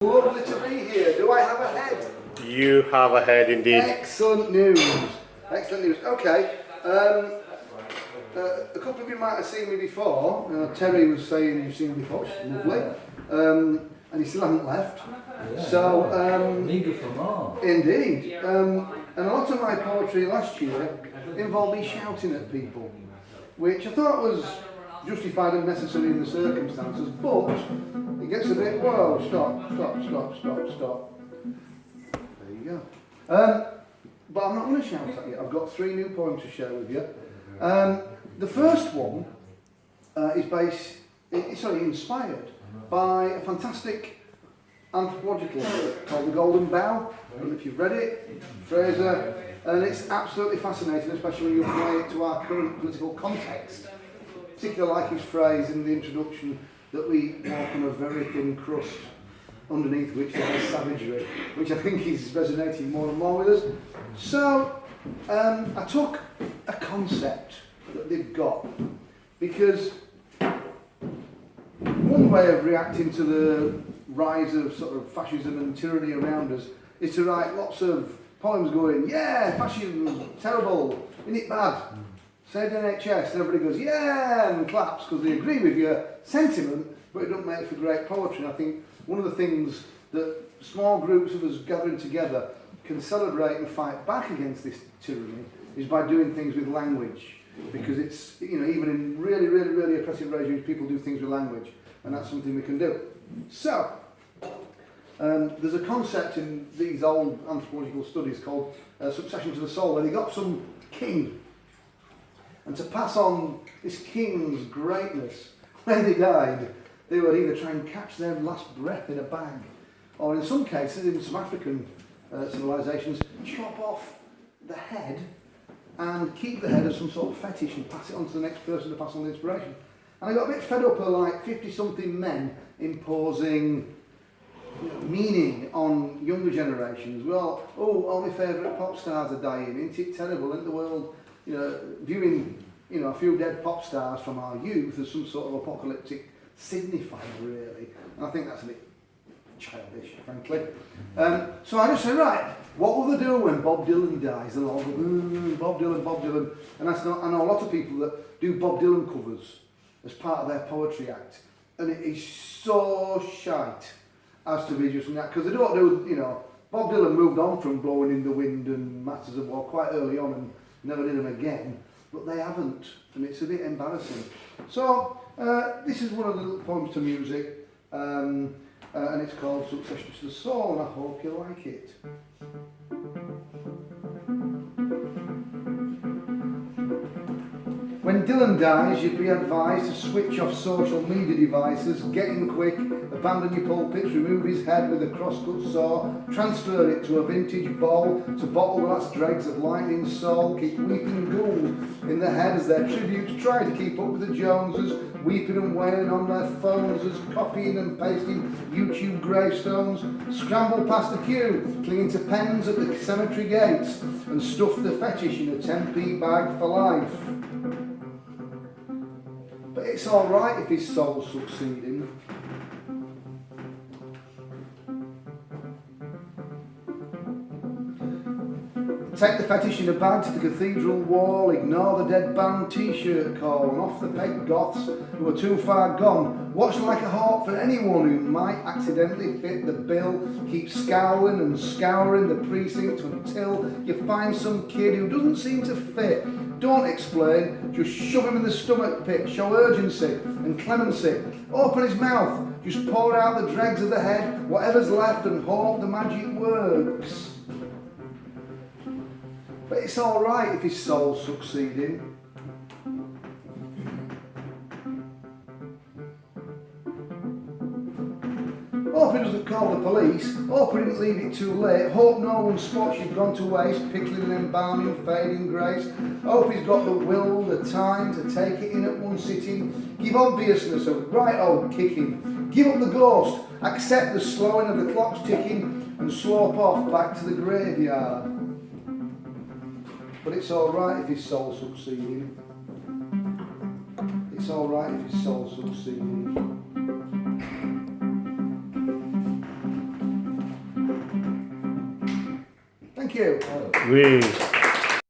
Lovely to be here. Do I have a head? You have a head indeed. Excellent news. Excellent news. Okay. A couple of you might have seen me before. Terry was saying you've seen me before, which is lovely. And he still hasn't left. Yeah, so, eager for more. Indeed. And a lot of my poetry last year involved me shouting at people, which I thought was justified and necessary in the circumstances, but it gets a bit, whoa, stop. There you go. But I'm not going to shout at you. I've got 3 new poems to share with you. The first one is inspired by a fantastic anthropological book called The Golden Bough. I don't know if you've read it, Fraser, and it's absolutely fascinating, especially when you apply it to our current political context. Particularly like his phrase in the introduction that we walk on a very thin crust underneath which there is savagery, which I think is resonating more and more with us. So I took a concept that they've got, because one way of reacting to the rise of sort of fascism and tyranny around us is to write lots of poems going, yeah, fascism, terrible, isn't it bad? Save the NHS, and everybody goes, yeah, and claps because they agree with your sentiment, but it doesn't make for great poetry. And I think one of the things that small groups of us gathering together can celebrate and fight back against this tyranny is by doing things with language. Because it's, even in really, really, really oppressive regimes, people do things with language, and that's something we can do. So, there's a concept in these old anthropological studies called succession to the soul, where they got some king, and to pass on this king's greatness, when they died, they would either try and catch their last breath in a bag, or in some cases, in some African civilizations, chop off the head and keep the head as some sort of fetish and pass it on to the next person to pass on the inspiration. And I got a bit fed up of like 50-something men imposing meaning on younger generations. Well, all my favourite pop stars are dying, isn't it terrible? Isn't the world, viewing, a few dead pop stars from our youth as some sort of apocalyptic signifier, really. And I think that's a bit childish, frankly. So I just said, right, what will they do when Bob Dylan dies? They'll all go, Bob Dylan. And I know a lot of people that do Bob Dylan covers as part of their poetry act. And it is so shite as to be just from that. Because they don't do, Bob Dylan moved on from Blowing in the Wind and Masters of War quite early on and never did them again. But they haven't. And it's a bit embarrassing. So this is one of the little poems to music. And it's called Succession to the Soul, and I hope you like it. When Dylan dies, you'd be advised to switch off social media devices, get in quick, abandon your pulpits, remove his head with a crosscut saw, transfer it to a vintage bowl, to bottle the last dregs of lightning soul, keep weeping ghouls in the head as their tributes try to keep up with the Joneses, weeping and wailing on their phones as copying and pasting YouTube gravestones, scramble past the queue, clinging to pens at the cemetery gates, and stuff the fetish in a 10p bag for life. But it's alright if his soul's succeeding. Take the fetish in a bag to the cathedral wall, ignore the dead band t-shirt call, and off the peg goths who are too far gone. Watch like a hawk for anyone who might accidentally fit the bill. Keep scowling and scouring the precinct until you find some kid who doesn't seem to fit. Don't explain, just shove him in the stomach pit, show urgency and clemency. Open his mouth, just pour out the dregs of the head, whatever's left, and hope the magic works. But it's alright if his soul's succeeding. Hope he doesn't call the police, hope he didn't leave it too late, hope no one spots you've gone to waste, pickling and embalming, fading grace. Hope he's got the will, the time to take it in at one sitting. Give obviousness a right old kicking. Give up the ghost, accept the slowing of the clock's ticking, and slope off back to the graveyard. But it's alright if his soul's succeeding. It's alright if his soul's succeeding. Thank you. We.